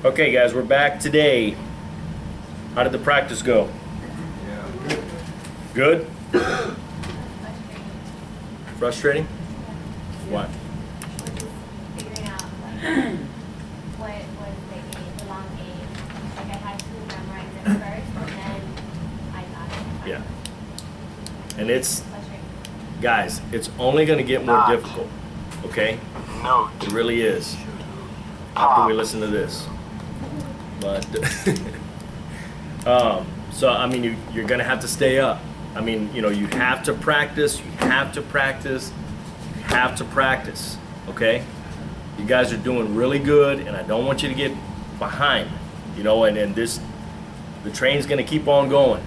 Okay, guys, we're back today. How did the practice go? Yeah. Good? Frustrating? What? Figuring out what was the long game. Like I had to memorize it first, and then I got it. Yeah. And it's, Frustrating. guys, it's only going to get more Not. difficult. Okay? Note. It really is. After we listen to this. But, so, I mean, you're going to have to stay up. I mean, you know, you have to practice, you have to practice, you have to practice, okay? You guys are doing really good, and I don't want you to get behind, you know, and the train's going to keep on going,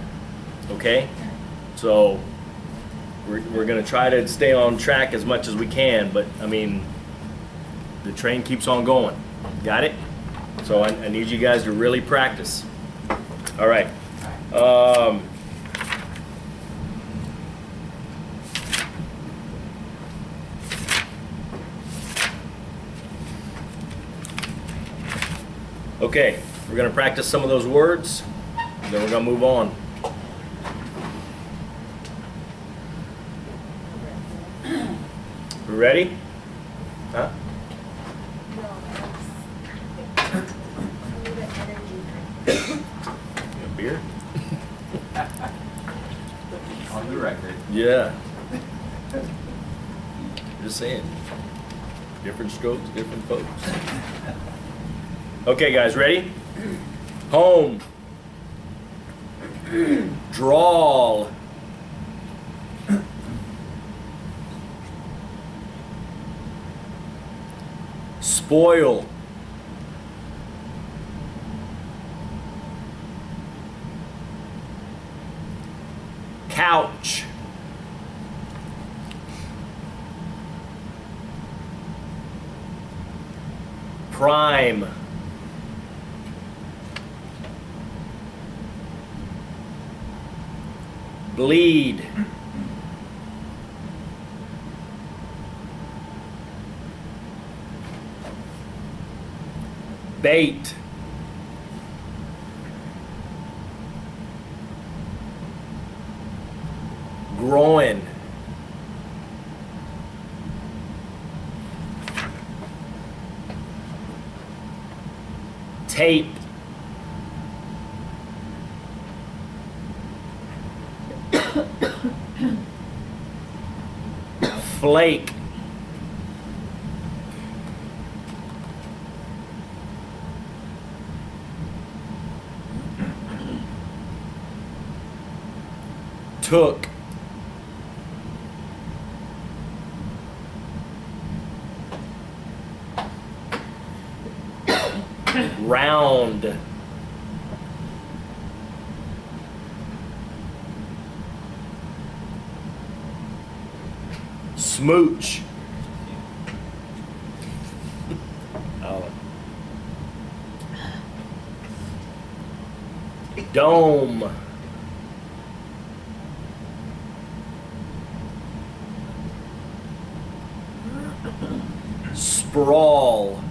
okay? So, we're going to try to stay on track as much as we can, but, I mean, the train keeps on going. Got it? So I need you guys to really practice. All right. Okay, we're going to practice some of those words, and then we're going to move on. We ready? Huh? A beer? On the record. Yeah. Just saying. Different strokes, different folks. Okay, guys, ready? Home. Drawl. Spoil. Couch. Prime. Bleed. Bait. Groin. Tape. Flake. Took. Round. Smooch. Oh. Dome. Sprawl.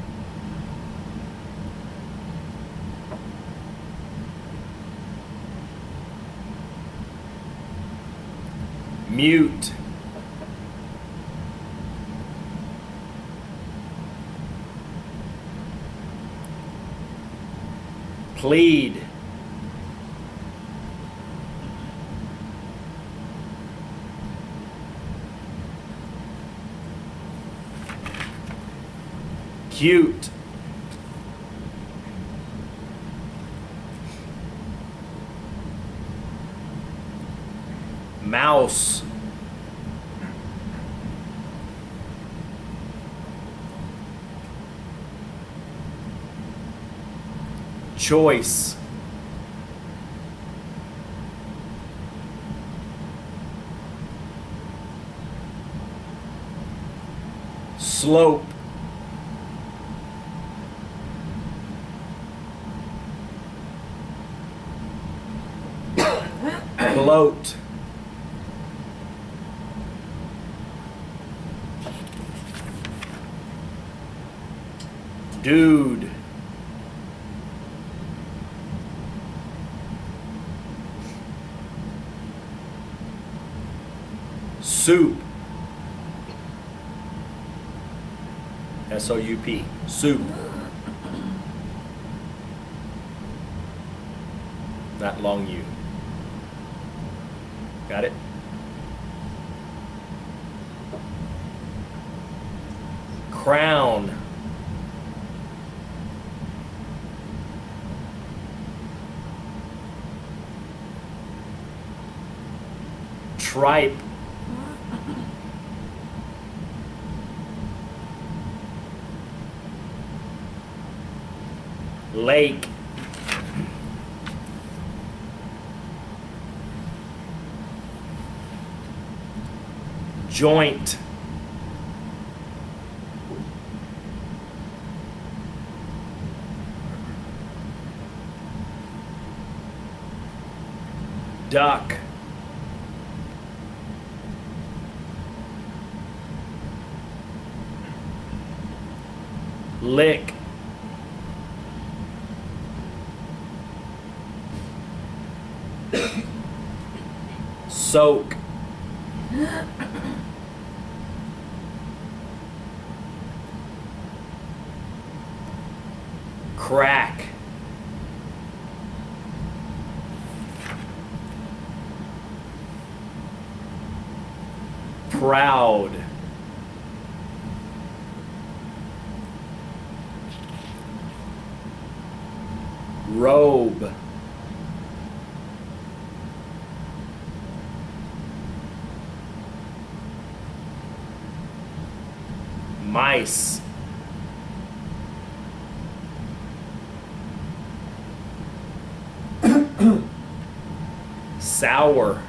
Mute. Plead. Cute. Mouse. Choice. Slope. Bloat. Dude. Soup. S-O-U-P. Soup. Not long U. Got it? Crown. Tripe. Lake. Joint. Duck. Lick. Soak. Crack. Proud. Robe. Mice. Sour.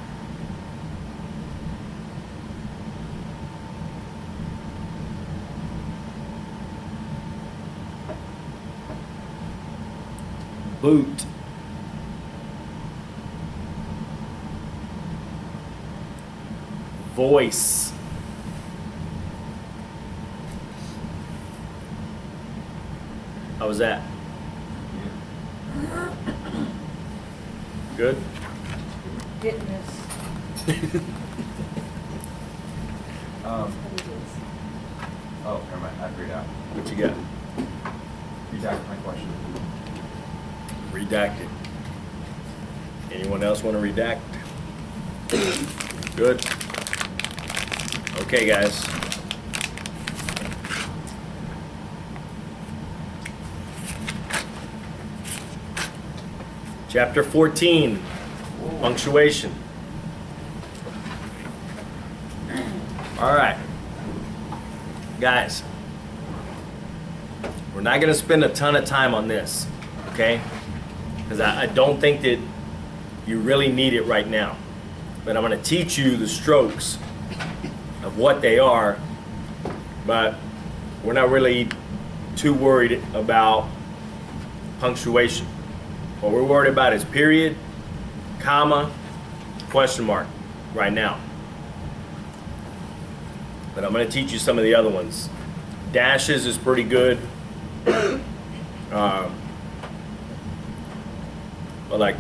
Boot. Voice. How was that? Good? Fitness. Oh, never mind. I figured it out. What you got? Redact my question. Redacted. Anyone else want to redact? Good. Okay, guys. Chapter 14, punctuation. All right. Guys, we're not going to spend a ton of time on this, okay? Because I don't think that you really need it right now. But I'm going to teach you the strokes of what they are, but we're not really too worried about punctuation. What we're worried about is period, comma, question mark right now. But I'm going to teach you some of the other ones. Dashes is pretty good. But like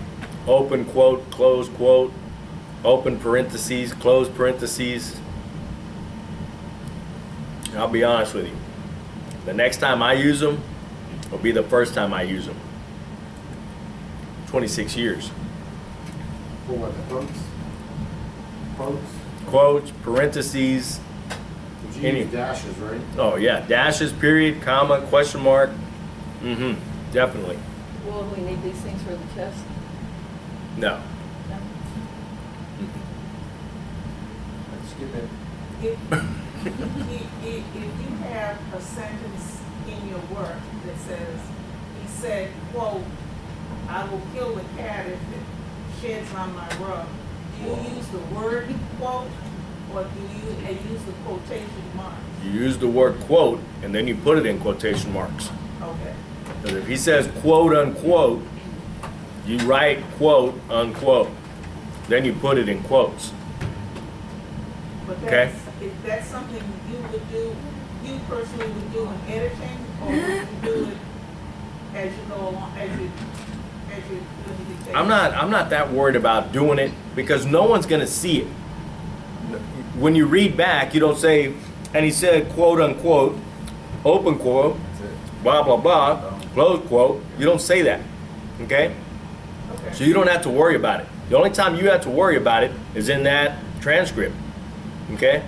open quote, close quote, open parentheses, close parentheses. I'll be honest with you. The next time I use them will be the first time I use them. 26 years. For what, the quotes? Quotes? Quotes, parentheses. But you use dashes, right? Oh yeah, dashes, period, comma, question mark. Definitely. Will we need these things for the test? No. No? Let's skip it. If you have a sentence in your work that says, he said, quote, "I will kill the cat if it sheds on my rug," do you use the word quote, or do you use the quotation marks? You use the word quote and then you put it in quotation marks. Okay. Because if he says quote unquote, you write quote unquote. Then you put it in quotes. But Okay. if that's something you would do, you personally would do in editing, or would you do it as you go along, as you do the dictation? I'm not that worried about doing it because no one's gonna see it. when you read back, you don't say, and he said, quote unquote, open quote, That's it. blah, blah, blah, close quote. You don't say that, okay? Okay. So you don't have to worry about it. The only time you have to worry about it is in that transcript, okay?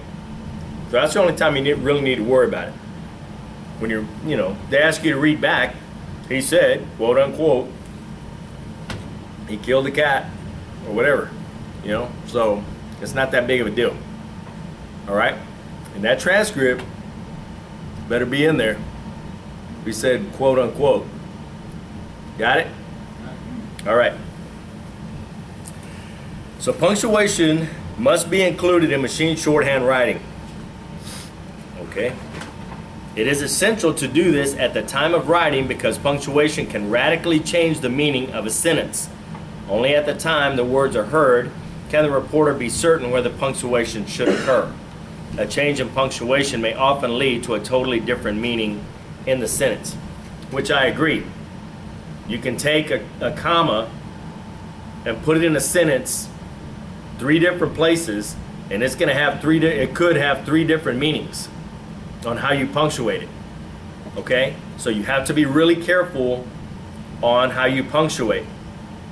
So that's the only time you really need to worry about it. When you're, you know, they ask you to read back, he said, quote unquote, he killed the cat, or whatever, you know? So it's not that big of a deal, all right? And that transcript better be in there. We said, quote unquote. Got it? All right. So punctuation must be included in machine shorthand writing. Okay. It is essential to do this at the time of writing because punctuation can radically change the meaning of a sentence. Only at the time the words are heard can the reporter be certain where the punctuation should occur. A change in punctuation may often lead to a totally different meaning in the sentence, which I agree. You can take a comma and put it in a sentence 3 different places, and it's going to have it could have 3 different meanings on how you punctuate it. Okay? So you have to be really careful on how you punctuate.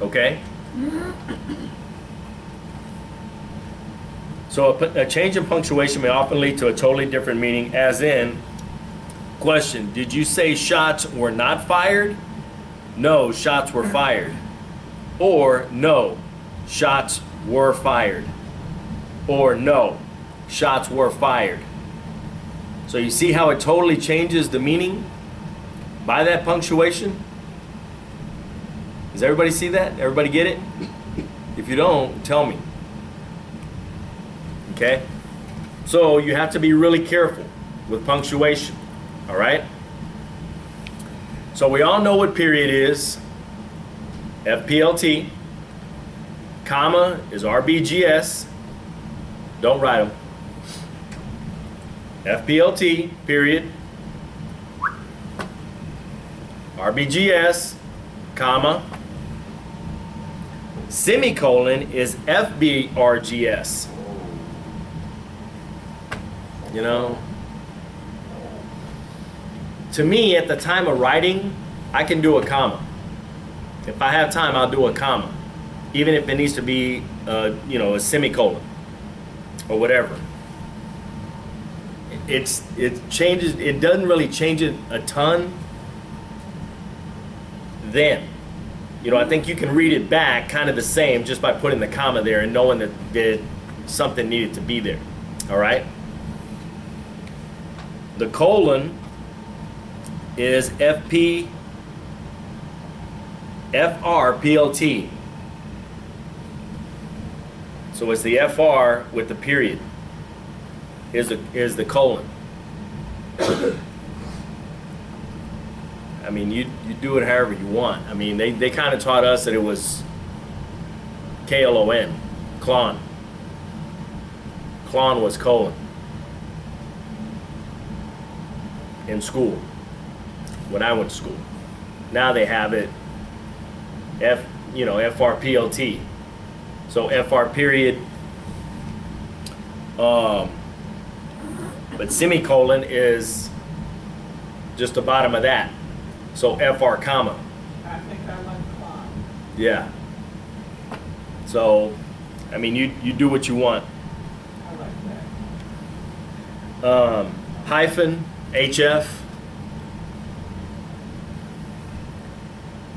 Okay? So a change in punctuation may often lead to a totally different meaning, as in, question, did you say shots were not fired? No, shots were fired. Or no, shots were fired. Or no, shots were fired. So you see how it totally changes the meaning by that punctuation? Does everybody see that? Everybody get it? If you don't, tell me. Okay? So you have to be really careful with punctuation. All right? So we all know what period is. FPLT. Comma is RBGS. Don't write them. FPLT, period. RBGS, comma. Semicolon is FBRGS. You know? To me, at the time of writing, I can do a comma. If I have time, I'll do a comma. Even if it needs to be, you know, a semicolon or whatever. It changes, it doesn't really change it a ton then. You know, I think you can read it back kind of the same just by putting the comma there and knowing that something needed to be there. All right? The colon is FRPLT. So it's the FR with the period. Is the colon. I mean, you do it however you want. I mean, they kind of taught us that it was KLON, clon. Clon was colon in school when I went to school. Now they have it FRPLT. So FR period. But semicolon is just the bottom of that. So FR comma. I think I like clock. Yeah. So, I mean, you do what you want. I like that. Hyphen, HF.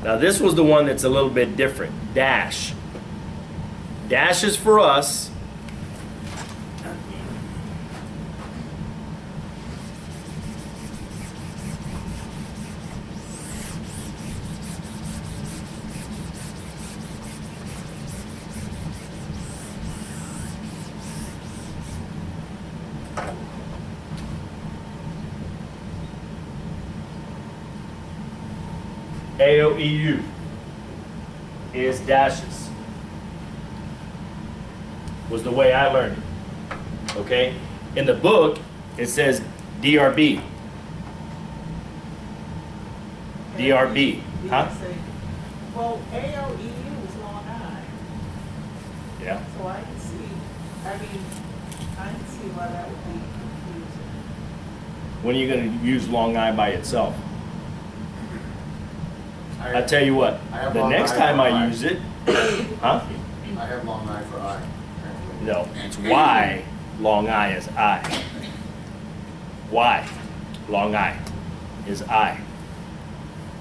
Now this was the one that's a little bit different. Dash. Dash is for us. AOEU is dashes. Was the way I learned it. Okay? In the book, it says DRB. DRB. Huh? Well, AOEU is Long I. Yeah. So I can see, I mean, I can see why that would be confusing. When are you going to use long I by itself? I tell you what, I have the long next I time for I I. use it, huh? I have long I for I. No, it's Y, long I is I. Y, long I is I.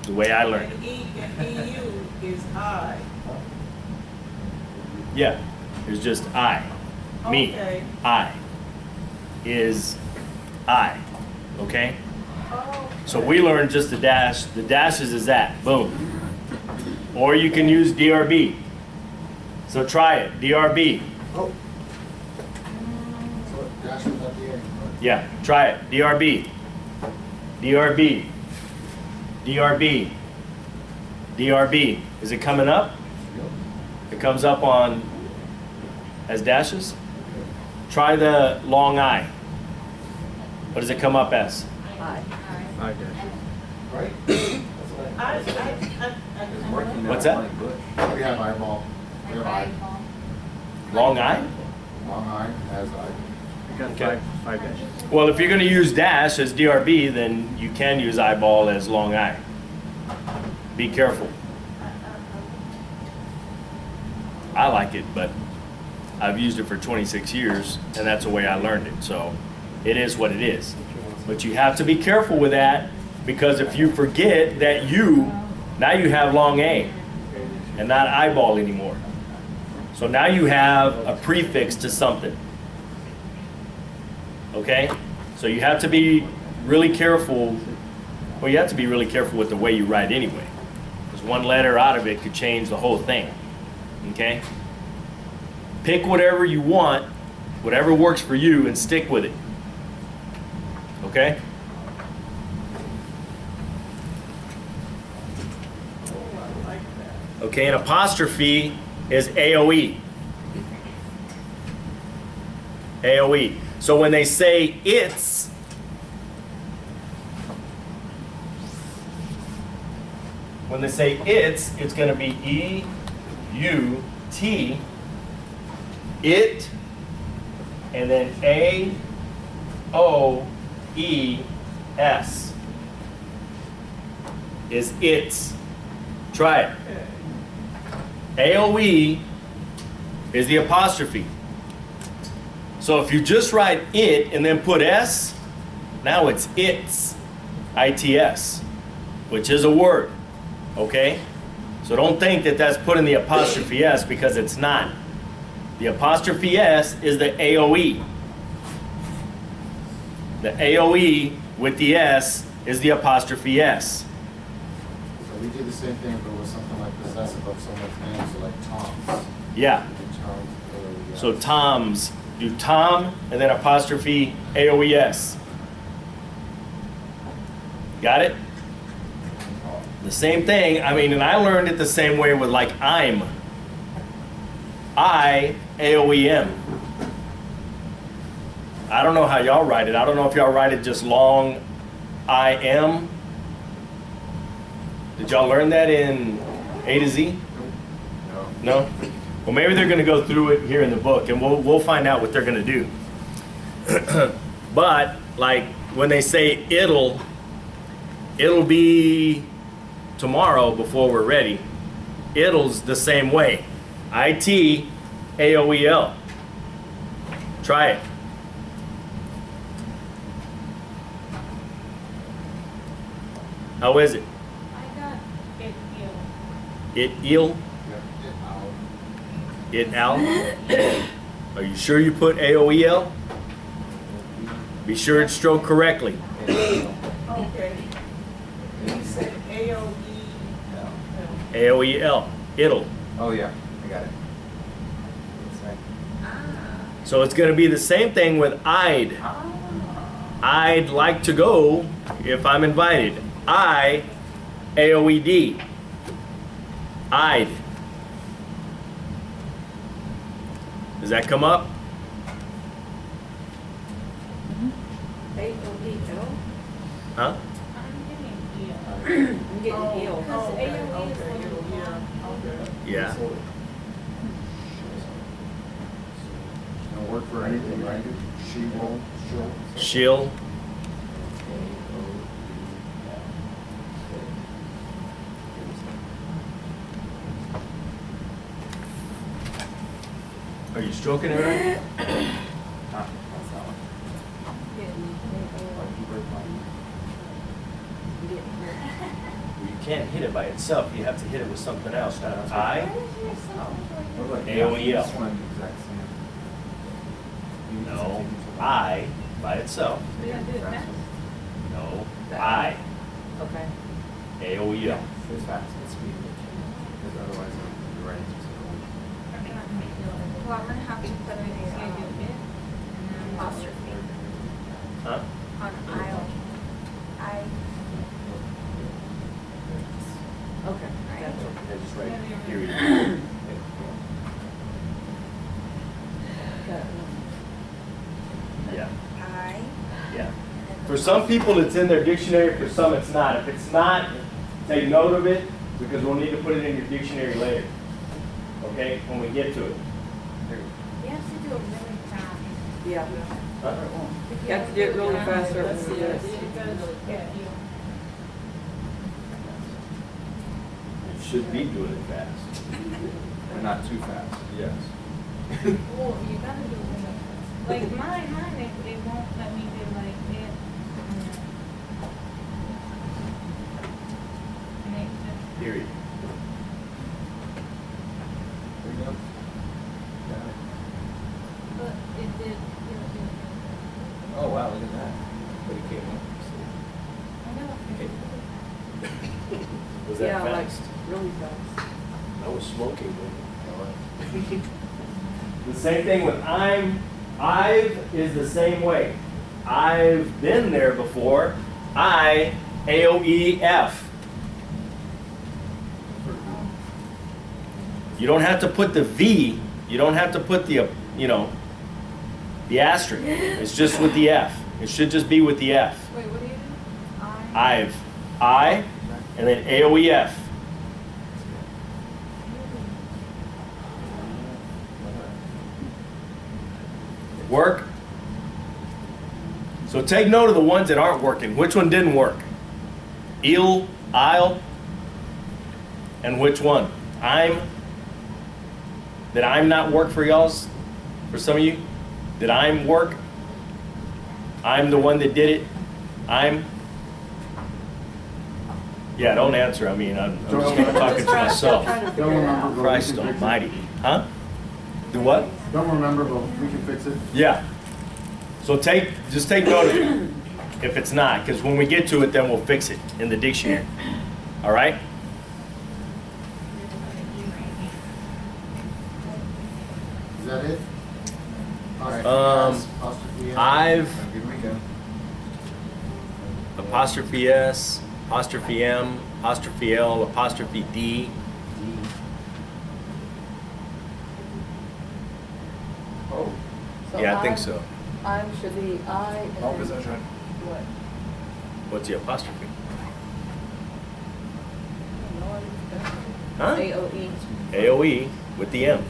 The way I learned it. And EU is I. Yeah, it's just I. Me, Okay. I is I. Okay? Oh. So we learned just the dash. The dashes is that. Boom. Or you can use DRB. So try it. DRB. Oh. So dash was at the end. Yeah, try it. DRB. DRB. DRB. DRB. Is it coming up? It comes up on as dashes. Try the long I. What does it come up as? Aye. I did. Right? That's what I. It's working now. What's that? Like Bush. We have eyeball. We have I. Long I? Long I has I. I got Okay. five dashes. Well, if you're going to use dash as DRB, then you can use eyeball as long I. Be careful. I like it, but I've used it for 26 years, and that's the way I learned it. So it is what it is. But you have to be careful with that, because if you forget that now you have long A and not eyeball anymore. So now you have a prefix to something. Okay? So you have to be really careful. Well, you have to be really careful with the way you write anyway, because one letter out of it could change the whole thing. Okay? Pick whatever you want, whatever works for you, and stick with it. Okay? Okay, an apostrophe is AOE. AOE. So when they say it's, it's going to be E-U-T, it, and then A-O-E-S is it's. Try it. AOE is the apostrophe. So if you just write it and then put S, now it's it's, I-T-S, which is a word, okay? So don't think that that's putting the apostrophe S, because it's not. The apostrophe S is the AOE. The AOE with the S is the apostrophe S. So we do the same thing, but with something like possessive of someone's name, so like Tom's. Yeah. We do Tom's, yeah. So Tom's, do Tom and then apostrophe AOES. Got it? The same thing, I mean, and I learned it the same way with like I'm. I, AOEM. I don't know how y'all write it. I don't know if y'all write it just long I am. Did y'all learn that in A to Z? No. No? Well, maybe they're going to go through it here in the book, and we'll find out what they're going to do. But, like, when they say it'll be tomorrow before we're ready. It'll's the same way. I-T-A-O-E-L. Try it. How is it? I got it ill. It ill? Yeah, It al? Are you sure you put AOEL? Be sure it's stroked correctly. Okay. You said AOE. AOEL. It'll. Oh yeah, I got it. So it's going to be the same thing with I'd. I'd like to go if I'm invited. I, AOED. I'd. Does that come up? A-O-E-L? Huh? I'm getting ill. I'm getting ill. Because Okay, AOE is okay, for the yeah, okay. Yeah. No work for anything, right? She won't, she'll. She'll. Are you stroking it right? Huh, that's that one. Like, you break mine. You can't hit it by itself. You have to hit it with something else. I. What about- AOEL. This one, exact same. You No. just take I by itself. We gotta do it fast. No. I. Okay. AOEL. It's fast, it's speed. Because otherwise, you're right. Well, I'm gonna have to put an apostrophe Huh? on aisle. Okay. Right. I just write period. Got it. Yeah. I. Yeah. For some people, it's in their dictionary. For some, it's not. If it's not, take note of it because we'll need to put it in your dictionary later. Okay? When we get to it. You have to do it really fast. Yeah. Huh? You have to do it really fast or That's we'll the, do it. You should be doing it fast. But not too fast. Yes. Well, you gotta do it really fast. Like mine, it won't let me do like it. And it just, Period. There you go. Got it. but it did. Oh, wow, look at that. But it came up. I know. Was that Yeah, like fast? really fast. I was smoking. Man. The same thing with I'm. I've is the same way. I've been there before. I, AOEF. You don't have to put the V. You don't have to put the, the asterisk. It's just with the F. It should just be with the F. Wait, what do you do? I've. I, and then AOEF. Work. So take note of the ones that aren't working. Which one didn't work? Eel, I'll, and which one? I'm. Did I'm not work for y'all's? For some of you? Did I'm work? I'm the one that did it. I'm. Yeah, don't answer. I mean, I'm just talking to myself. Don't remember, but we Christ can fix it. almighty. Huh? Do what? Don't remember, but we can fix it. Yeah. So just take note of it if it's not, because when we get to it, then we'll fix it in the dictionary. All right? Is that it? Apostrophe S, apostrophe N. I've Here we go. apostrophe S, apostrophe M, apostrophe L, apostrophe D. Oh, Yeah, I think so. I'm should be I. and oh, then because I was right. What? What's the apostrophe? No, Huh? AOE. AOE with the M.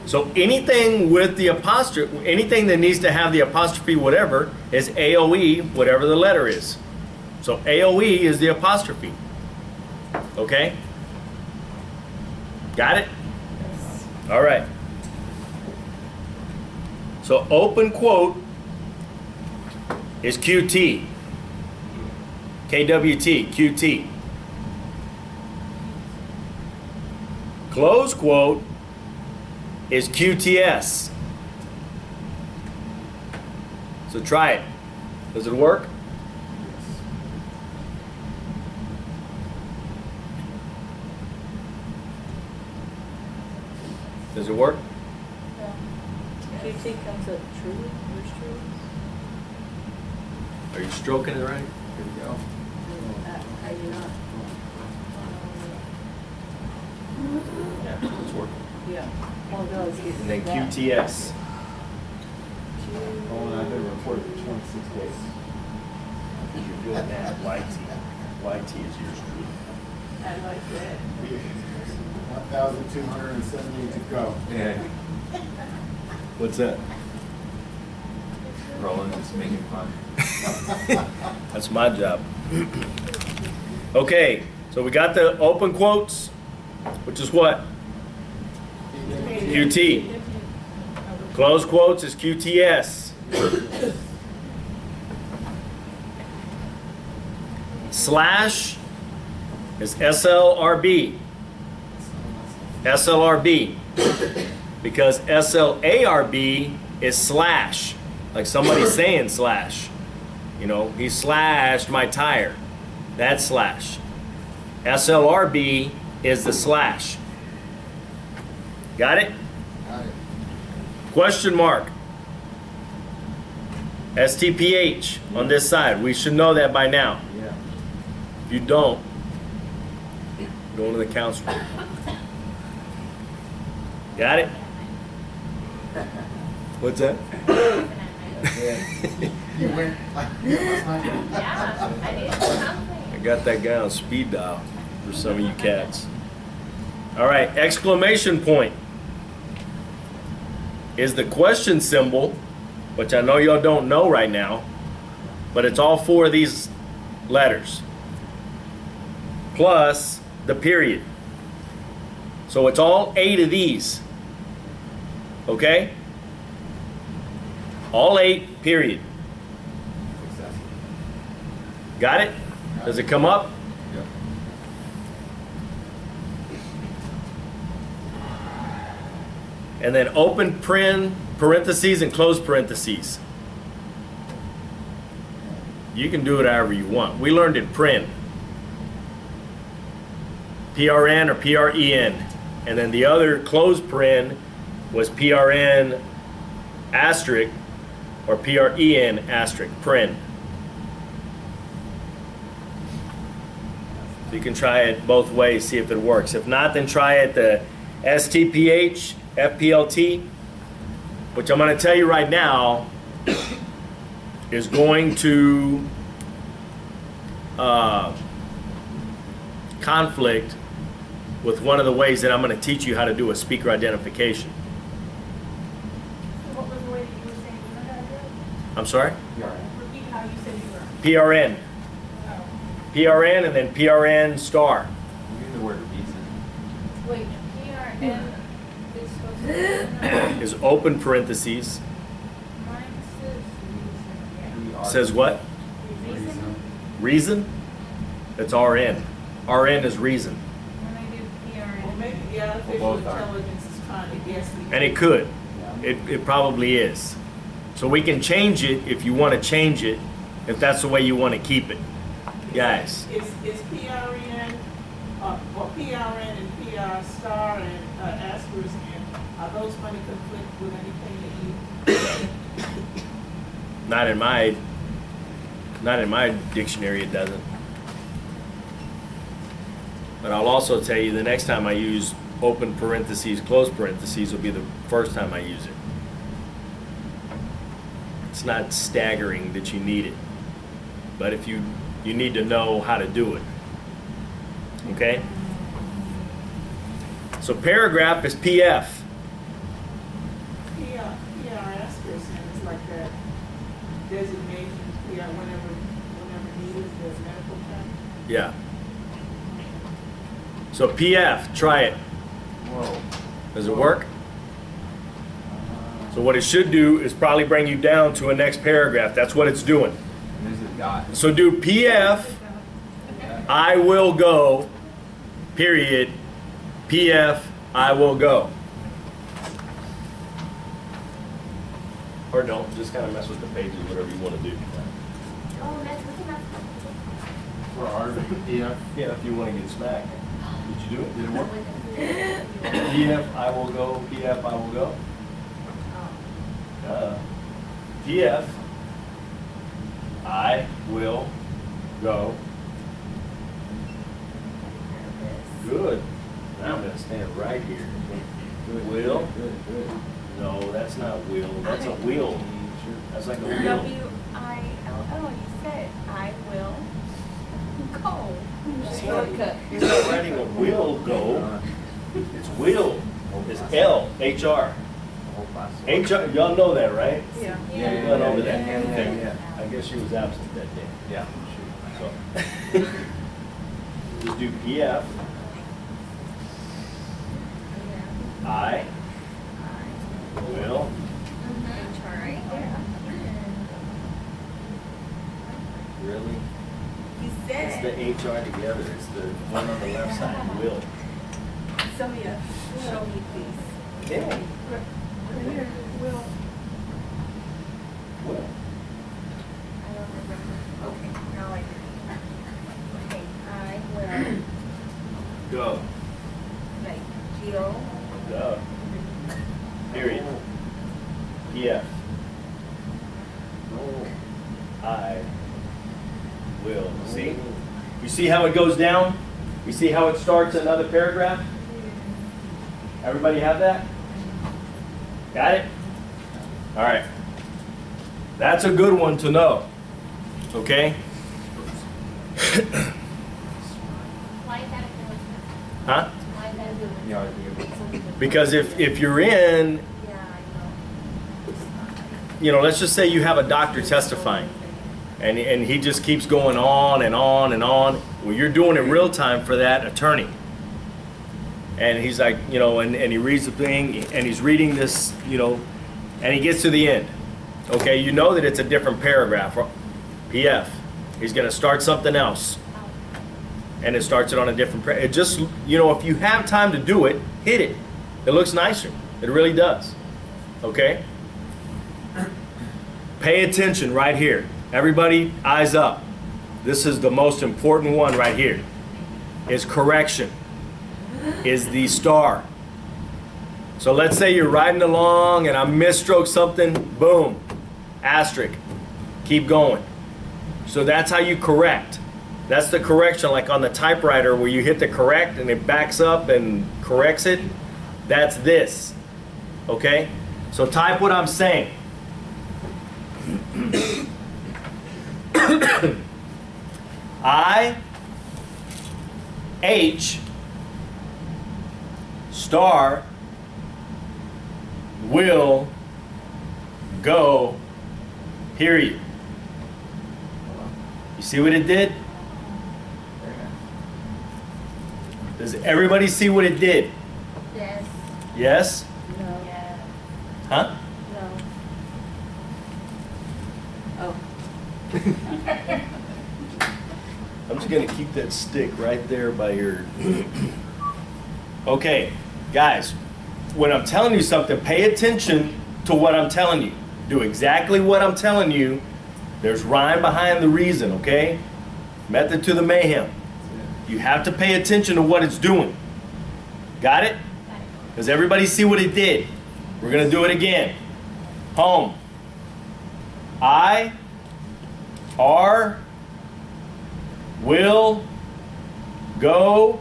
So anything with the apostrophe, anything that needs to have the apostrophe whatever is AOE, whatever the letter is. So AOE is the apostrophe. Okay? Got it? All right. So open quote is QT. KWT, QT. Close quote is QTS. So try it. Does it work? Does it work? QT comes up truly. Where's truly? Are you stroking it right? Here we go. I do not. Yeah, it's working. Yeah. All it does is. And then that. QTS. Oh, and I've been reported for 26 days. You're doing that. YT. YT is yours truly. I like that. 1,278 to go. Yeah. What's that? trolling, just making fun. That's my job. Okay, so we got the open quotes, which is what? QT. Closed quotes is QTS. Slash is SLRB. SLRB. Because SLARB is slash. Like somebody saying slash. You know, he slashed my tire. That's slash. SLRB is the slash. Got it? Got it. Question mark. STPH on this side. We should know that by now. Yeah. If you don't, go into the counselor. Got it? What's that? You went like last night. Yeah, I needed something. I got that guy on speed dial for some of you cats. All right, exclamation point is the question symbol, which I know y'all don't know right now, but it's all four of these letters, plus the period. So it's all 8 of these, okay? All 8, period. Successful. Got it? Does it come up? Yep. And then open parentheses and close parentheses. You can do it however you want. We learned it pren. PRN or PREN. And then the other closed paren was PRN asterisk or PREN asterisk, pren. So you can try it both ways, see if it works. If not, then try it the STPH, FPLT, which I'm going to tell you right now is going to conflict with one of the ways that I'm going to teach you how to do a speaker identification. What was the way that you were saying you were gonna do it? I'm sorry? Repeat how you said you were. PRN. Oh. PRN and then PRN star. You use the word reason. Wait, PRN is supposed to be. Is open parentheses. Mine says reason. Yeah. Says what? Reason? Reason? That's RN. RN is reason. When I do Well, PRN. maybe the artificial both are. intelligence is trying to guess. And it could. It probably is. So we can change it if you want to change it, if that's the way you want to keep it. Guys. Is PRN, or PRN and PR star and asterisk, and are those going to conflict with anything that you? Not in my dictionary it doesn't. But I'll also tell you the next time I use open parentheses, close parentheses will be the first time I use it. It's not staggering that you need it. But if you need to know how to do it. Okay? So paragraph is PF. PR asterisk, and it's like that designation, PR, whenever needed, there's medical term. Yeah. So PF, try it. Whoa. Does it work? So what it should do is probably bring you down to a next paragraph. That's what it's doing. And there's a dot. So do PF, I will go, period, PF, I will go. Or don't, just kind of mess with the pages, whatever you want to do. Oh, that's looking up. For our PF. Yeah, if you want to get smacked. Did you do it? Did it work? PF, I will go, PF, I will go. PF, I will go. Good. Now I'm going to stand right here. Will? Good. No, that's not will. That's a wheel. That's like a wheel. WILL. You said I will go. Shortcut. He's not writing a will go. It's will. It's L, H-R. whole class. HR, y'all know that, right? Yeah. Yeah, We went over that. yeah, Okay. yeah. I guess she was absent that day. Yeah. So just do PF. I will. Really? You It's said the it. HR together. It's the one on the left side. Will. Sylvia, show me please. Yeah. Well, Will. Okay, now I do. Okay, I will, Go. like, Jill, Go. Period. PF. I will. See? You see how it goes down? You see how it starts another paragraph? Everybody have that? Got it? All right. That's a good one to know. Okay? why is that a good? Huh? Why is that a good? Yeah, yeah. Because if you're in, Yeah, I you know, let's just say you have a doctor testifying, and he just keeps going on and on and on. Well, you're doing it real time for that attorney. And he's like, you know, and he reads the thing, and he's reading this, you know, and he gets to the end. Okay, you know that it's a different paragraph. PF. He's going to start something else. And it starts it on a different paragraph. It just, you know, if you have time to do it, hit it. It looks nicer. It really does. Okay? Pay attention right here. Everybody, eyes up. This is the most important one right here. Is correction. Is the star. So let's say you're riding along and I misstroke something, boom, asterisk, keep going. So that's how you correct. That's the correction, like on the typewriter where you hit the correct and it backs up and corrects it. That's this, okay? So type what I'm saying. I, H, star, will, go, period. You see what it did? Does everybody see what it did? Yes. Yes? no, Yeah. Huh? no. Oh, I'm just gonna keep that stick right there by your... Okay, guys, when I'm telling you something, pay attention to what I'm telling you. Do exactly what I'm telling you. There's rhyme behind the reason, okay? Method to the mayhem. You have to pay attention to what it's doing. Got it? Does everybody see what it did? We're gonna do it again. Home. I, are, will, go,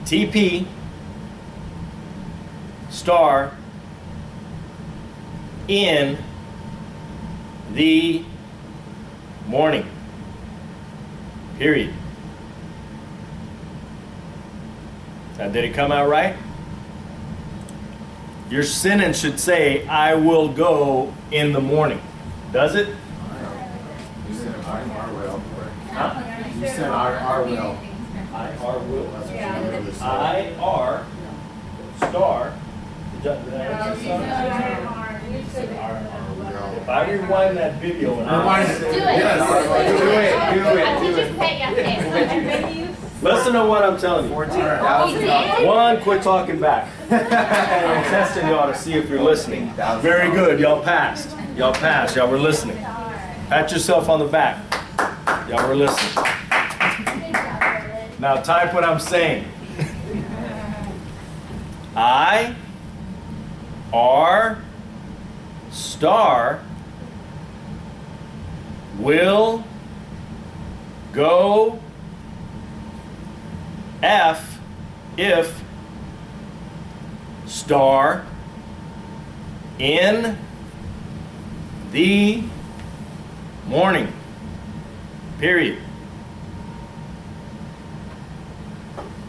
TP, star, in the morning. Period. Now, did it come out right? Your sentence should say, I will go in the morning. Does it? You said our will. Huh? You said our will. I are will. That's what you really said. I are star. Did I say star? Our will. If I rewind that video and Rewind I it. Do it. Yes. Do it, I do teach it, you to take up this. listen to what I'm telling you. $14,000. One, quit talking back. I'm testing y'all to see if you're listening. Very good, y'all passed. Y'all passed, y'all were listening. Pat yourself on the back. Y'all were listening. Now type what I'm saying. I, are, star, will, go, F, if, star, in the morning. Period.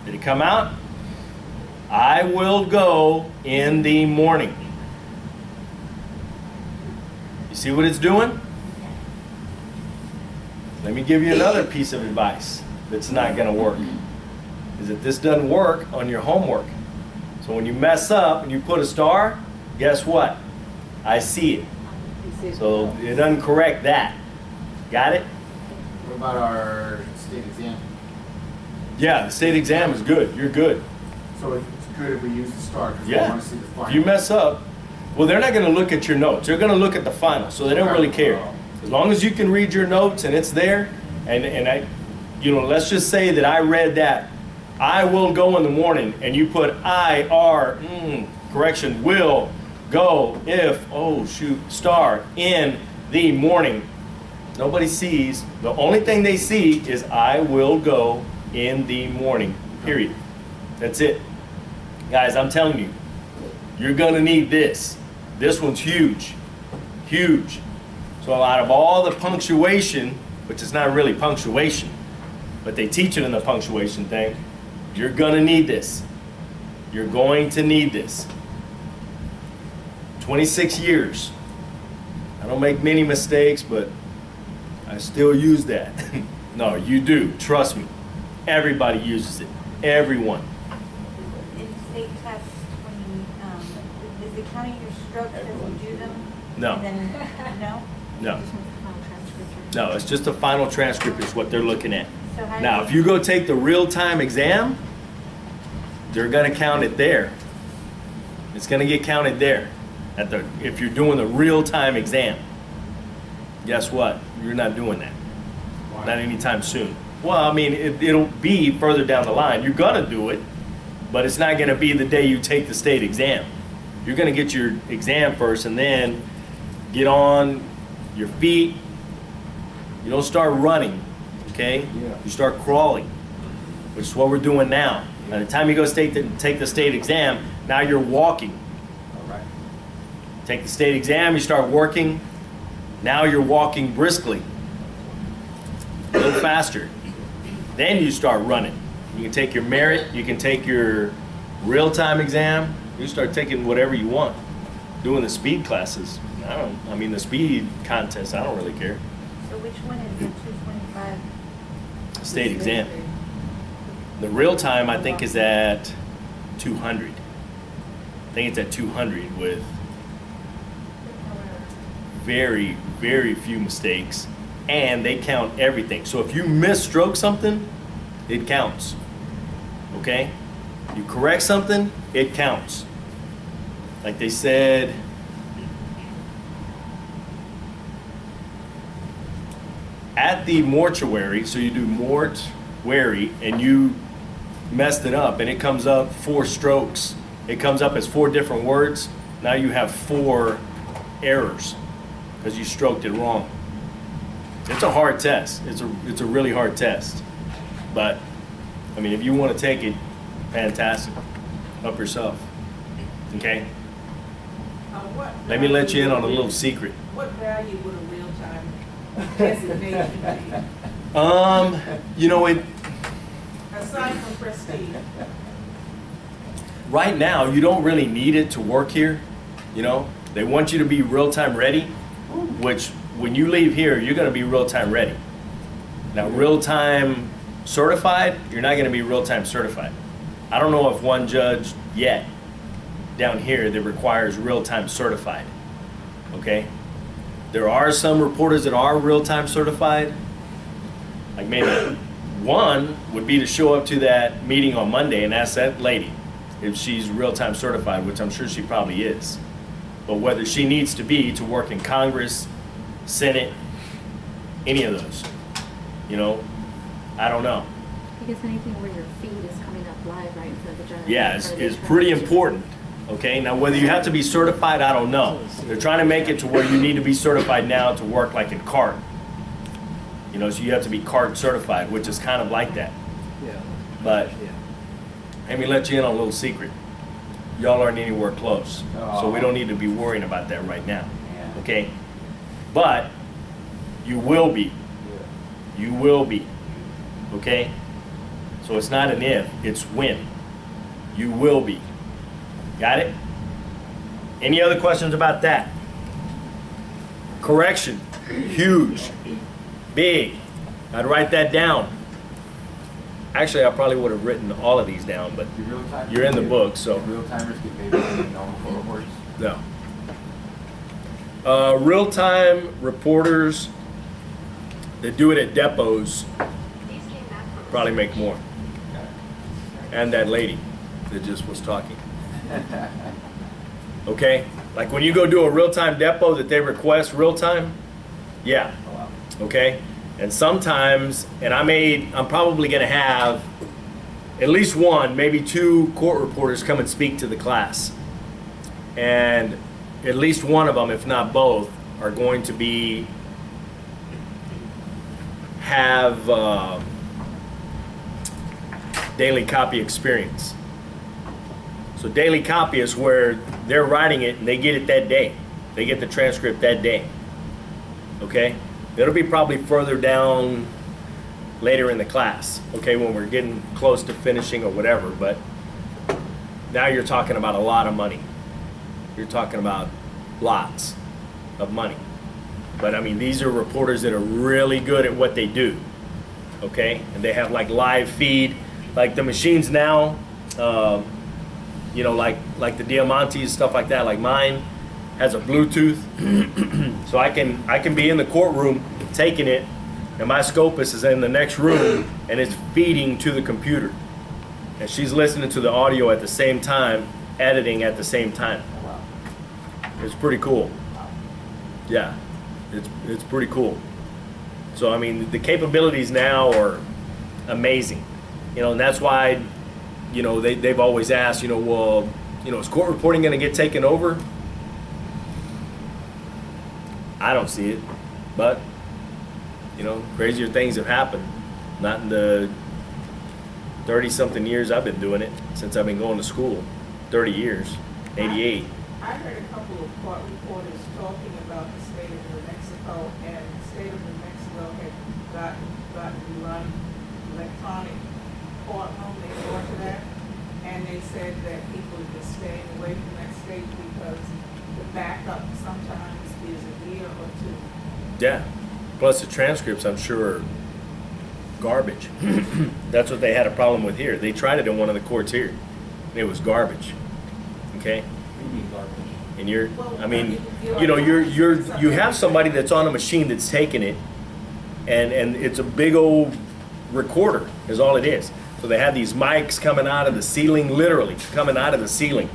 Did it come out? I will go in the morning. You see what it's doing? Let me give you another piece of advice that's not going to work. Is that this doesn't work on your homework. So when you mess up and you put a star, guess what? I see it. So it doesn't correct that. Got it? What about our state exam? Yeah, the state exam is good. You're good. So it's good if we use the star because we Yeah. want to see the final. If you mess up, well, they're not going to look at your notes. They're going to look at the final, so they don't really care. As long as you can read your notes and it's there, and I, you know, let's just say that I read that, I will go in the morning, and you put correction, will go if, oh shoot, star, in the morning. Nobody sees, the only thing they see is I will go in the morning, period. That's it. Guys, I'm telling you, you're gonna need this. This one's huge, huge. So out of all the punctuation, which is not really punctuation, but they teach it in the punctuation thing, you're gonna need this. You're going to need this. 26 years. I don't make many mistakes, but I still use that. No, you do, trust me. Everybody uses it, everyone. In state tests, when you, is it counting your strokes as you do them? No. And then, no? No. No, it's just a final transcript is what they're looking at. So how do Now, if you go take the real-time exam, they're gonna count it there. It's gonna get counted there. If you're doing the real-time exam. Guess what? You're not doing that. Not anytime soon. Well, I mean, it'll be further down the line. You're gonna do it, but it's not gonna be the day you take the state exam. You're gonna get your exam first and then get on your feet. You don't start running, okay? You start crawling, which is what we're doing now. By the time you go take the state exam, now you're walking. All right. Take the state exam, you start working. Now you're walking briskly, a little faster. Then you start running. You can take your merit, you can take your real-time exam, you start taking whatever you want. Doing the speed classes, I mean the speed contest, I don't really care. So which one is the 225? State exam. The real-time I think is at 200. I think it's at 200 with very, very few mistakes, and they count everything. So if you misstroke something, it counts. Okay? You correct something, it counts. Like they said, at the mortuary, so you do mortuary, and you messed it up, and it comes up 4 strokes. It comes up as 4 different words. Now you have 4 errors because you stroked it wrong. It's a hard test. It's a really hard test. But I mean, if you want to take it, fantastic. Help yourself. Okay? Let me let you in on a little secret. What value would a real-time designation be? You know, Aside from prestige. right now you don't really need it to work here. You know, they want you to be real-time ready, which when you leave here, you're going to be real-time ready. Now, real-time certified, you're not going to be real-time certified. I don't know of one judge yet down here that requires real-time certified. Okay? There are some reporters that are real-time certified. Like maybe one would be to show up to that meeting on Monday and ask that lady if she's real-time certified, which I'm sure she probably is. But whether she needs to be to work in Congress, Senate, any of those, you know, I don't know. I guess anything where your feed is coming up live right in front of the judge. Yeah, it's pretty important. Okay, now whether you have to be certified, I don't know. They're trying to make it to where you need to be certified now to work like in CART. You know, so you have to be CART certified, which is kind of like that. Yeah. But let me let you in on a little secret. Y'all aren't anywhere close, so we don't need to be worrying about that right now. Yeah. Okay, but you will be. You will be. Okay, so it's not an if, it's when. You will be. Got it? Any other questions about that? Correction. Huge. Big. I'd write that down. Actually, I probably would have written all of these down, but Do real-time- you're in the book, so. do real-timers get paid more than normal court reports? No. Real-time reporters that do it at depots probably make more. And that lady that just was talking. Okay? Like when you go do a real-time depot that they request real-time, yeah. Oh, wow. Okay? And sometimes, and I'm probably gonna have at least one, maybe two court reporters come and speak to the class. And at least one of them, if not both, are going to have daily copy experience. So daily copy is where they're writing it and they get it that day. They get the transcript that day. Okay? It'll be probably further down later in the class, okay, when we're getting close to finishing or whatever, but now you're talking about a lot of money. You're talking about lots of money. But I mean, these are reporters that are really good at what they do, okay? And they have like live feed, like the machines now, you know, like the Diamantes, stuff like that, like mine has a Bluetooth. So I can be in the courtroom taking it, and my scopus is in the next room and it's feeding to the computer. And she's listening to the audio at the same time, editing at the same time. Oh, wow. It's pretty cool. Yeah, it's pretty cool. So I mean, the capabilities now are amazing. You know, and that's why, you know, they've always asked, you know, well, you know, is court reporting going to get taken over? I don't see it, but you know, crazier things have happened. Not in the 30-something years I've been doing it, since I've been going to school. 30 years, 88. I heard a couple of court reporters talking about the state of New Mexico, and the state of New Mexico had gotten to run electronic courtroom. They thought to that, and they said that people are just staying away from that state because the backup sometimes is a year or two. Yeah. Plus the transcripts, I'm sure, are garbage. That's what they had a problem with here. They tried it in one of the courts here, and it was garbage. Okay? And you're, I mean, you know, you have somebody that's on a machine that's taking it, and it's a big old recorder is all it is. So they had these mics coming out of the ceiling, literally coming out of the ceiling,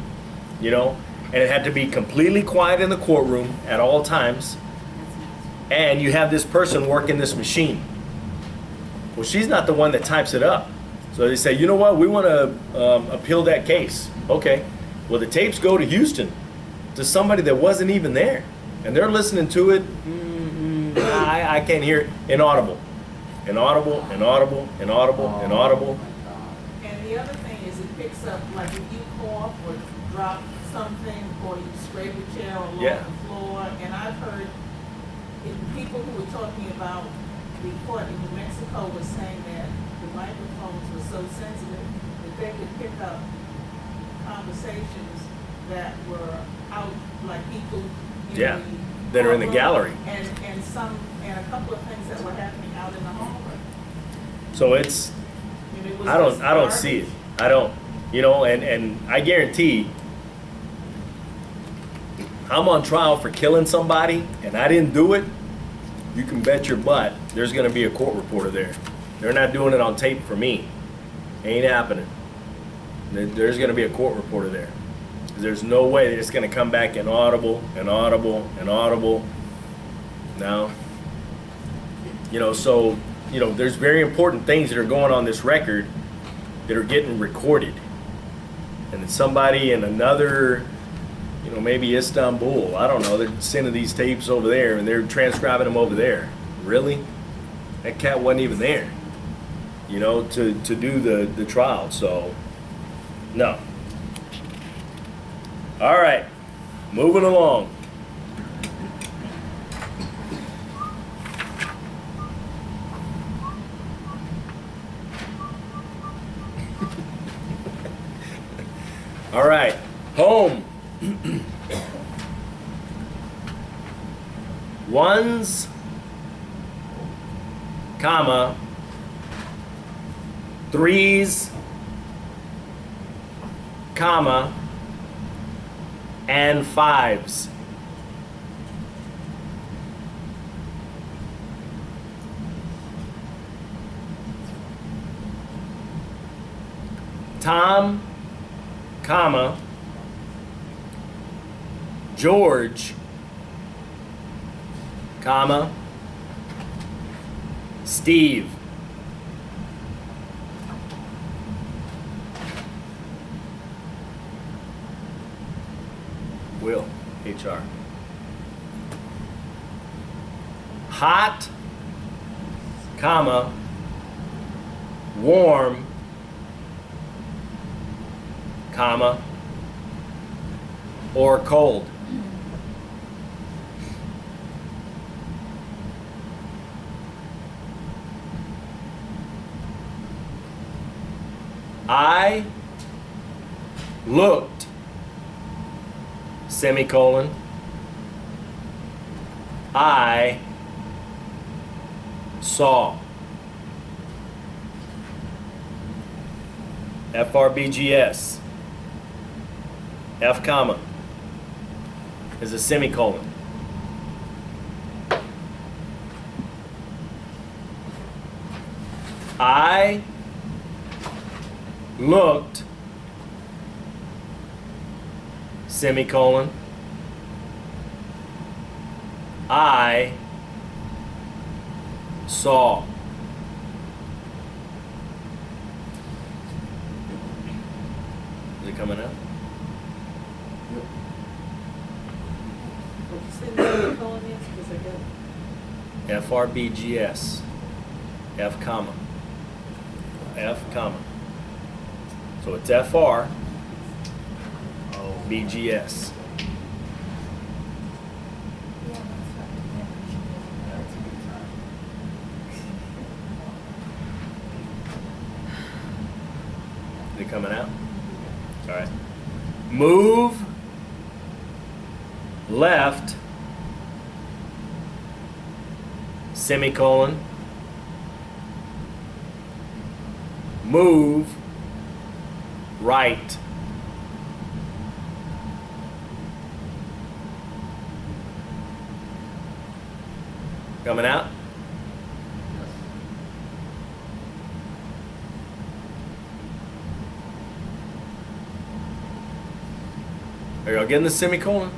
you know, and it had to be completely quiet in the courtroom at all times. And you have this person working this machine. Well, she's not the one that types it up. So they say, you know what, we want to appeal that case. Okay. Well, the tapes go to Houston, to somebody that wasn't even there. And they're listening to it. I can't hear it. Inaudible. Inaudible, inaudible, inaudible, inaudible. And the other thing is it picks up, like if you cough or drop something or you scrape a chair along the floor. And I've heard people who were talking about the court in New Mexico were saying that the microphones were so sensitive that they could pick up conversations that were out, like people that are in the gallery. And a couple of things that were happening out in the hallway. So it's, I don't see it. I don't, you know, and I guarantee I'm on trial for killing somebody and I didn't do it. You can bet your butt there's going to be a court reporter there. They're not doing it on tape for me. Ain't happening. There's going to be a court reporter there. There's no way that it's going to come back inaudible, inaudible, inaudible. No. You know, so, you know, there's very important things that are going on this record that are getting recorded. And then somebody in another, you know, maybe Istanbul, I don't know, they're sending these tapes over there and they're transcribing them over there. Really? That cat wasn't even there, you know, to do the trial. So, no. All right, moving along. All right, home. Ones, comma, threes, comma, and fives. Tom, comma, George, comma, Steve. Will, HR. Hot, comma, warm, comma, or cold. I looked, semicolon, I saw. FRBGS. F comma is a semicolon. I looked, semicolon, I saw. Is it coming out? FRBGS. F comma. F comma. So it's FR BGS. Is it coming out? All right. Move left, semicolon, move right. Coming out? Are y'all getting the semicolon?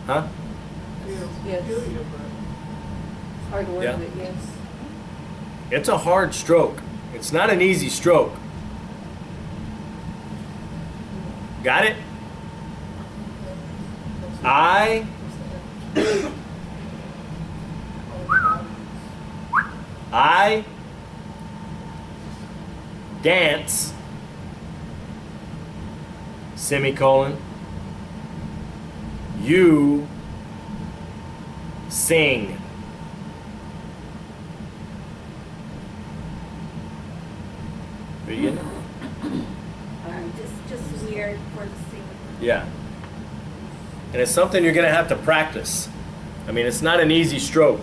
Huh? Yes. Hard to work Yeah. with, yes. It's a hard stroke. It's not an easy stroke. Got it? I dance, semicolon, you sing. Are you getting it? Just weird for the sake. Yeah. And it's something you're going to have to practice. I mean, it's not an easy stroke.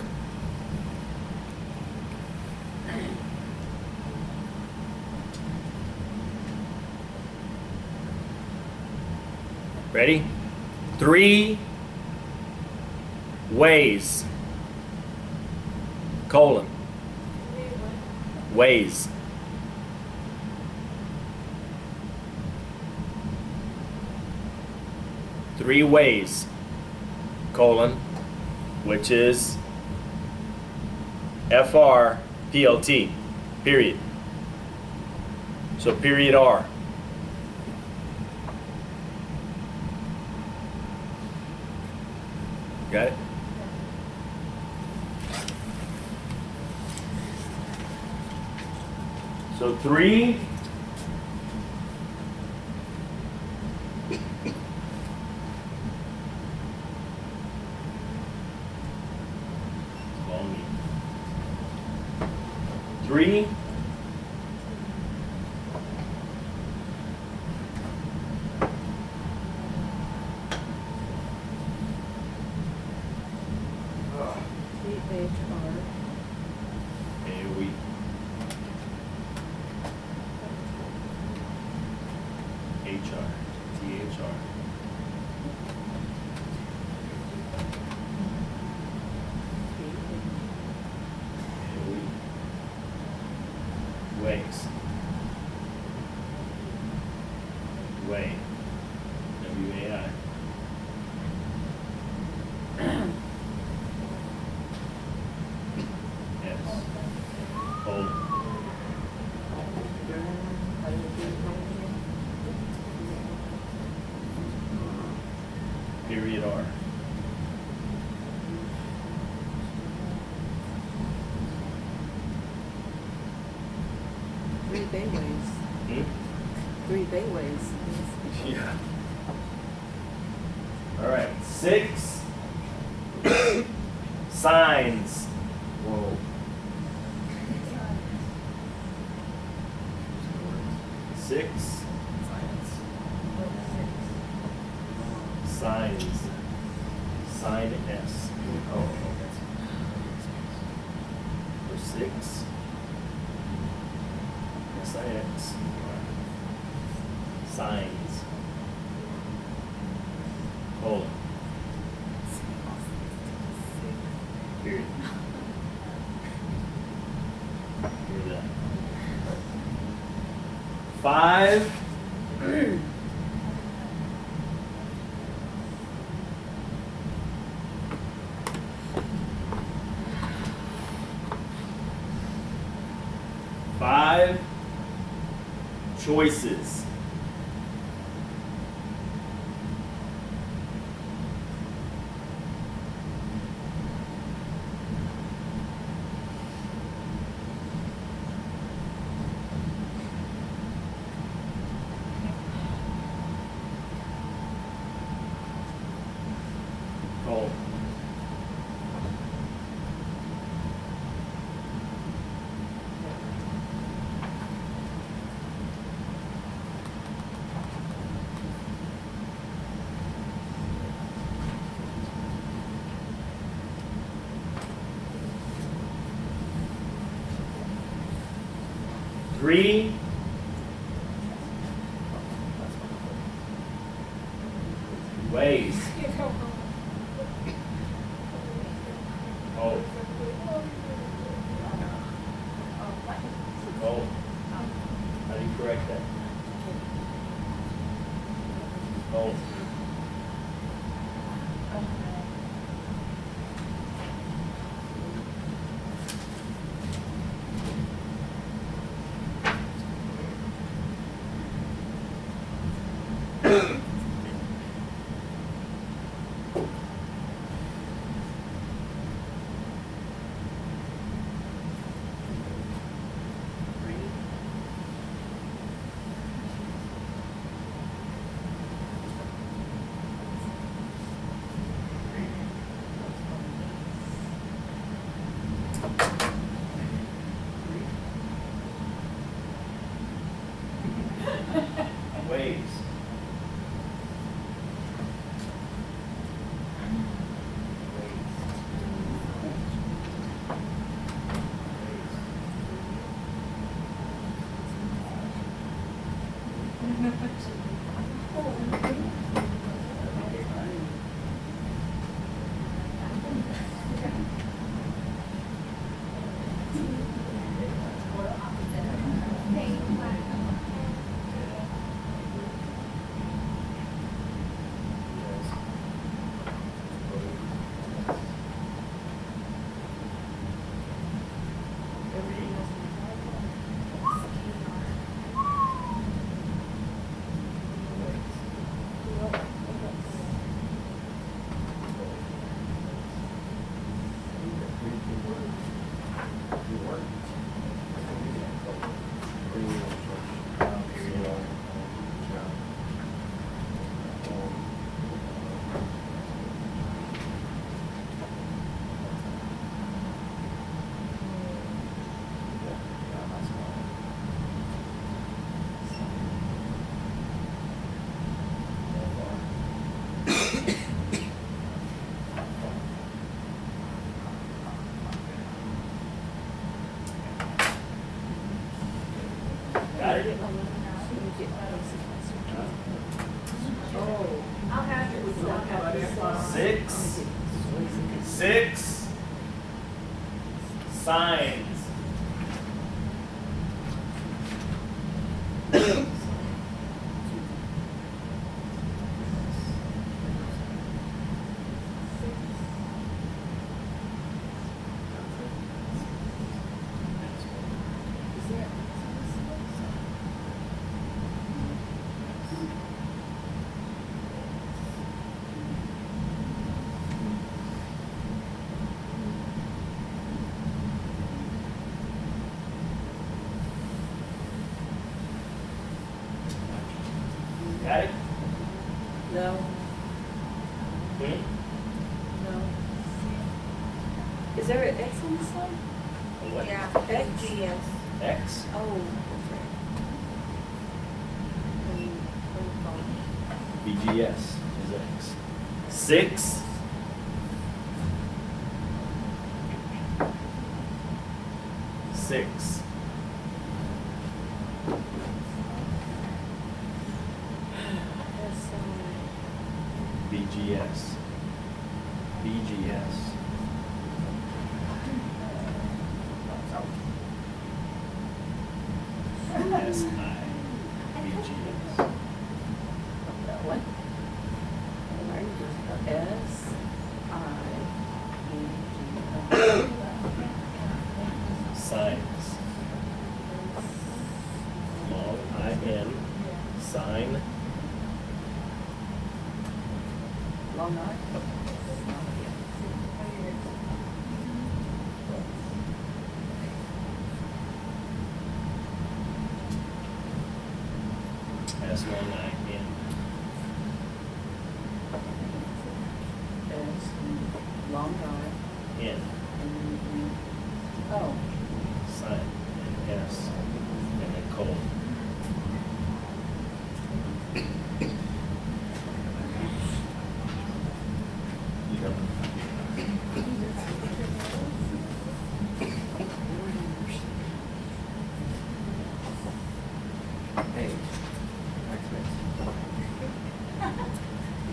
Ready? 3 ways. Colon. Ways. Three ways, colon, which is FRPLT, period. So period R. Got it? So 3 3 Ways. Way. W-A-I. Yes. Hold. Period R. Three bayways. Hmm? 3 bayways. Yeah. All right. 6 signs. Whoa. 6 signs. Sign S. Oh, for 6. S-I-X. Signs. Hold on. Period. Hear that. 5. Five choices. Oh. Three ways. Oh. Oh. How do you correct that? Oh. Ways. Got it? I'll have it. 6 signs. Got it? No, Hmm? no. Is there an X on this one? A what? Yeah, X. GS. X? Oh, that's right. BGS is X. 6. Six. BGS. BGS. SI. BGS. That one. S, I, E, G. Signs. Long I-N. Sign. Long I. S long I-N. S, long I, N. and oh, Sign. And S. And then colon. Hey.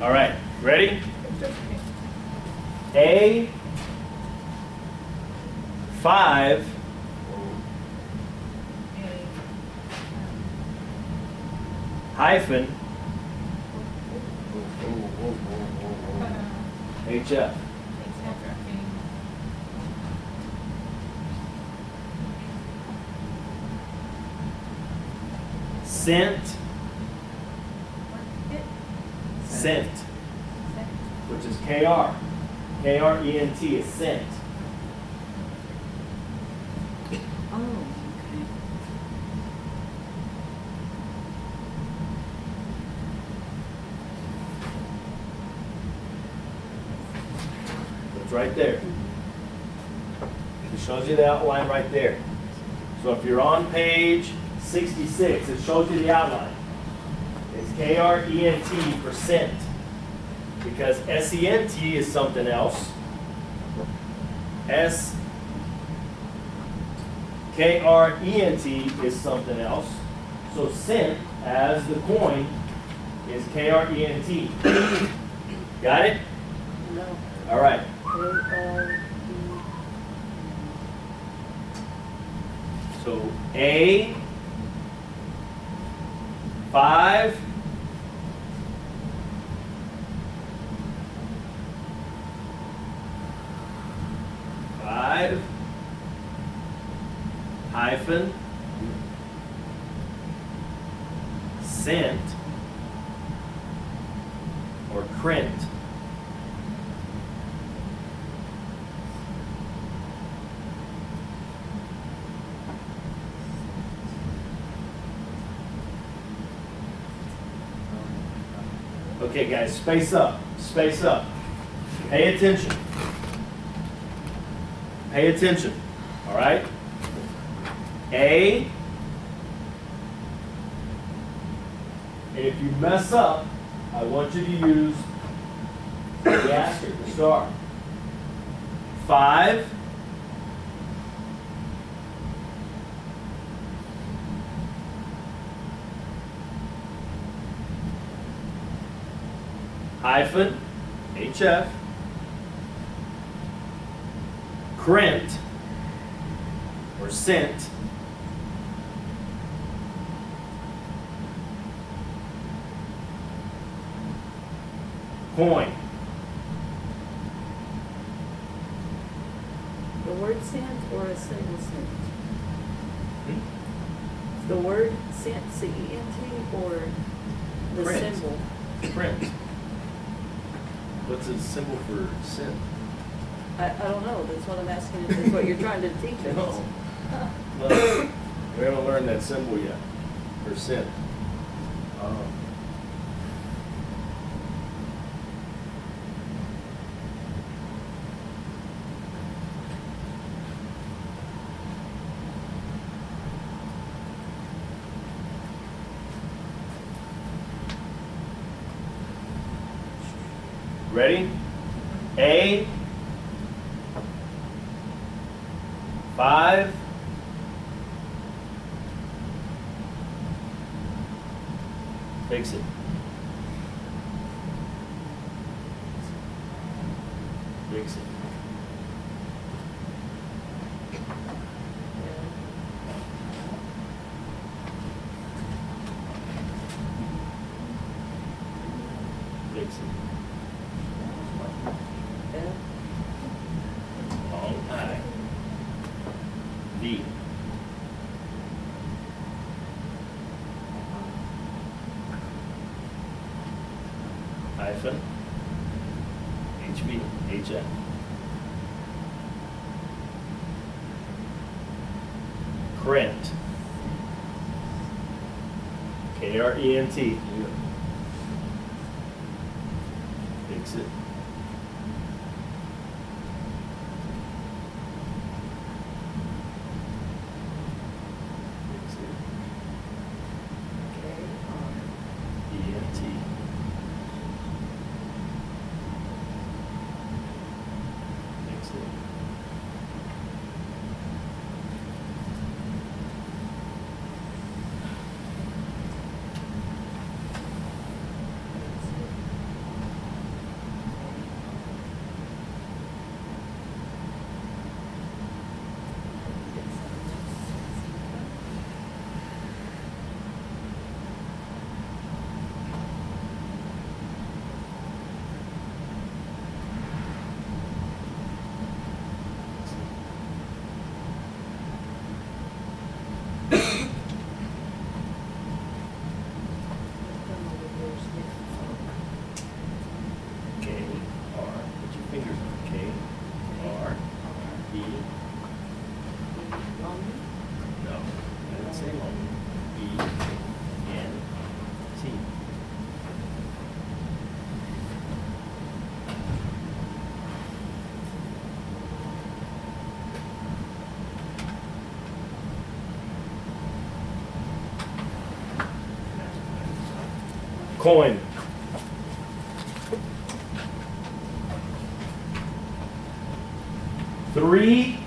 All right, ready? A 5 hyphen HF. Sent. Sent. Which is KR. KRENT is sent. oh, okay. It's right there. It shows you the outline right there. So if you're on page 66, it shows you the outline. It's KRENT for sent. Because SENT is something else. KRENT is something else. So sent as the coin is KRENT. Got it? No. All right. So A 5 hyphen sent or crent. Okay, guys, space up, space up. Pay attention. Pay attention, all right? A, and if you mess up, I want you to use the asterisk, the star. 5, hyphen, HF, crent, or sent, Coin. The word cent or a single cent? Hmm? The word cent, C-E-N-T, or the Print. symbol? Print. What's a symbol for cent? I don't know, that's what I'm asking, is what you're trying to teach us? No. No. We haven't learned that symbol yet, or cent. Ready? A 5 fix it. Fix it. Fix it. F, Long I. V. Hyphen. HV. HF. Krent. K-R-E-N-T. Fix it. Fix it. E-N-T. Fix it. K, R, put your fingers on K, R, E, no, I didn't say long, E, N, T. Coin. Three,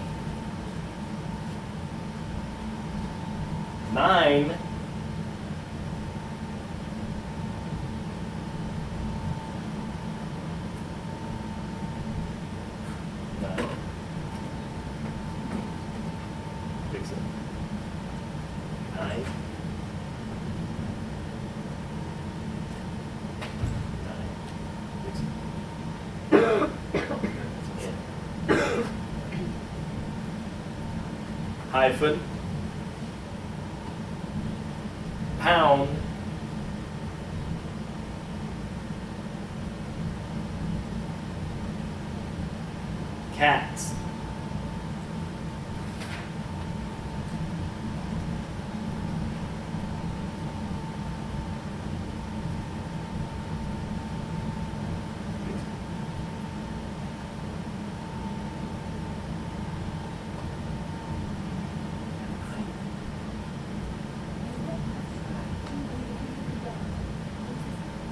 9, fix it. 9, 9, fix it. Hyphen, pound, cats.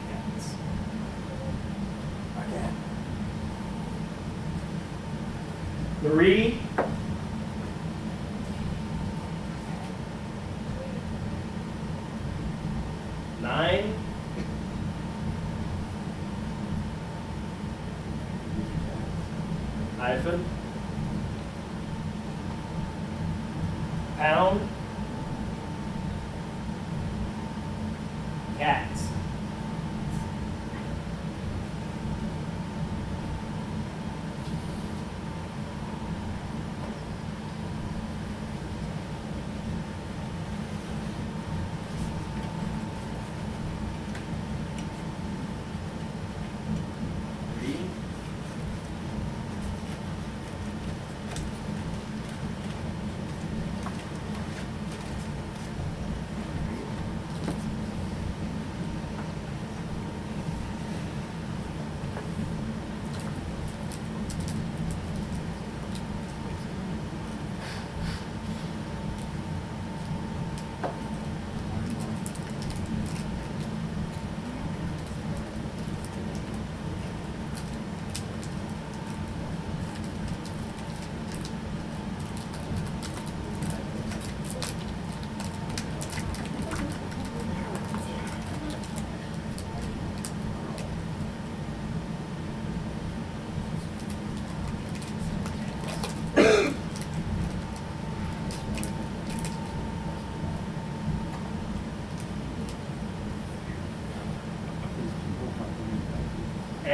Cats. Again. 3, 9, hyphen, pound, cats.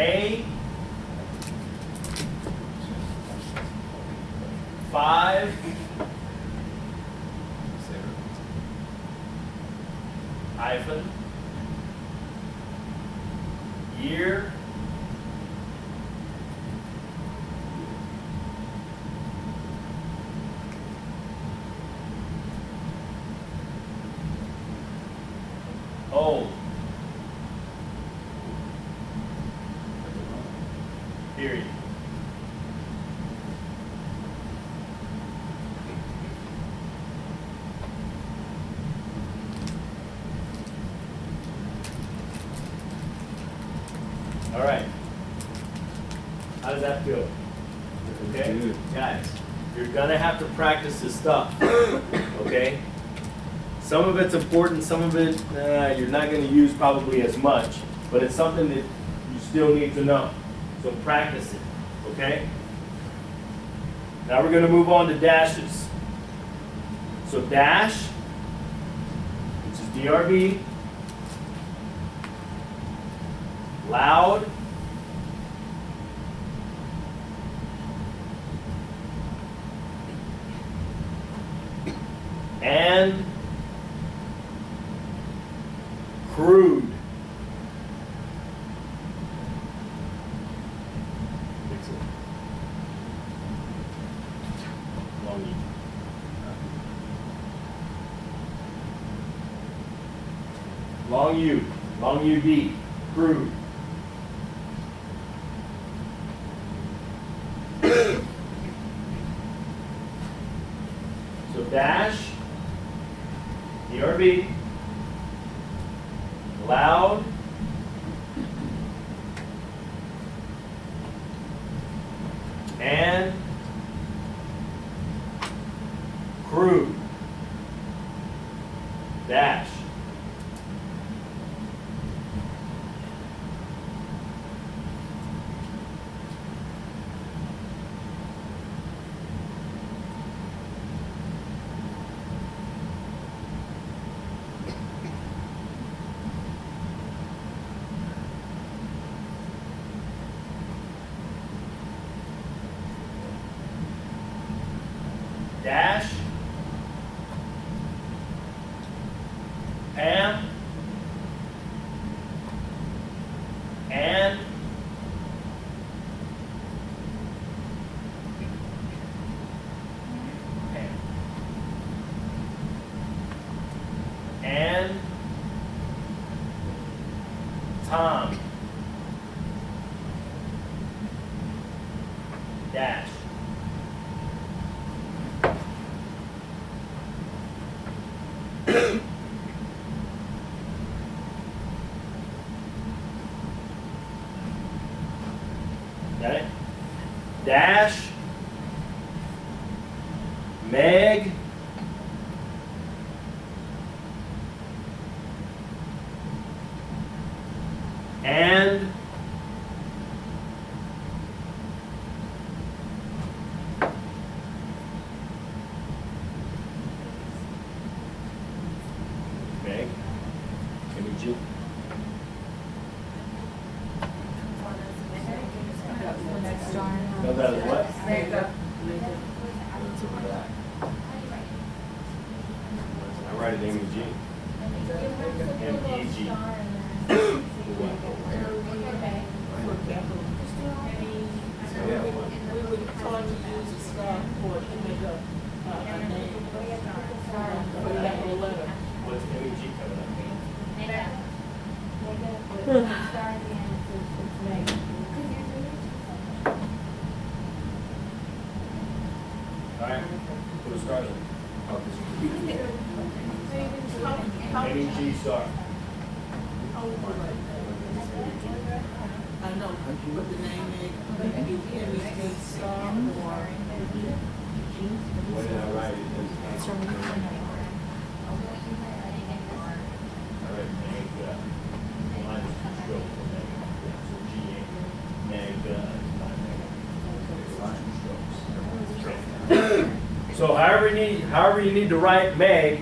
A 5 hyphen year old period. All right. How does that feel? Okay, guys, you're gonna have to practice this stuff. Okay. Some of it's important. Some of it you're not gonna use probably as much, but it's something that you still need to know. So practice it. Okay. Now we're gonna move on to dashes. So dash, which is DRB. Loud, and crude. Fix it. Long U. Long U, long UD, crude. So dash, DRB, loud, and crude. Dash. Dash, Pam, and Pam, and Tom, dash. Got it? Dash, Meg, and Meg, MAH00449. No, that is what? I write it M-E-G. M-E-G. We were taught to use a star for to make a name. For that letter. What's M-E-G coming up? All right, put a star in. M-E-G star. I know, what the name is, MAH star or What did I write it? All right, Meg, minus 2 strokes for Meg. So G-A, Meg, so however you need to write Meg,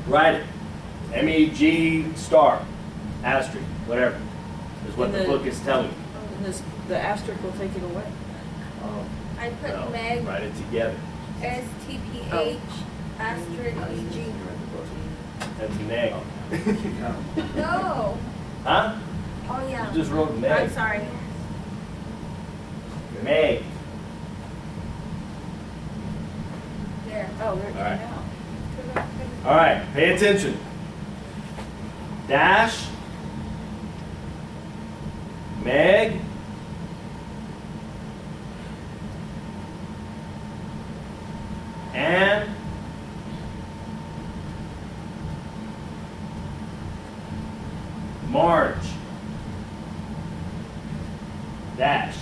write it. M-E-G star, asterisk, whatever. is what the And book is telling you. And this, the asterisk will take it away. I put No, Meg, write it together. STPH, asterisk EG. That's Meg. No. Huh? Oh, yeah. You just wrote I'm Meg. sorry. Meg. There. Oh, there, All right. now. All right, pay attention. Dash. Meg. And Marge. Dash.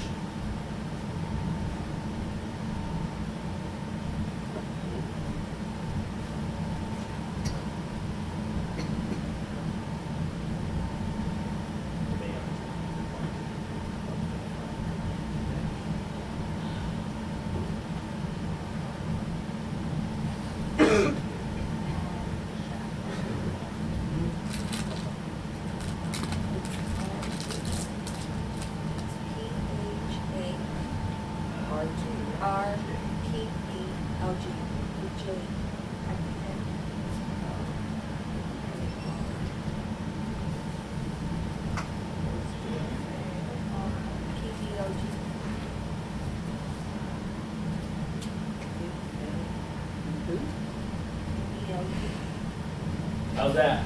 How's that?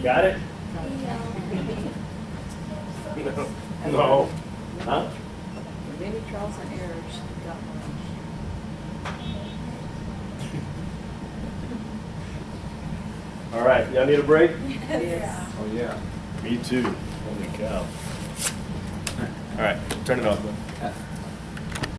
Got it? No. Huh? Many trials and errors. Got one. All right, y'all need a break? Yes. Oh, yeah. Me too. Holy cow. All right, turn it off.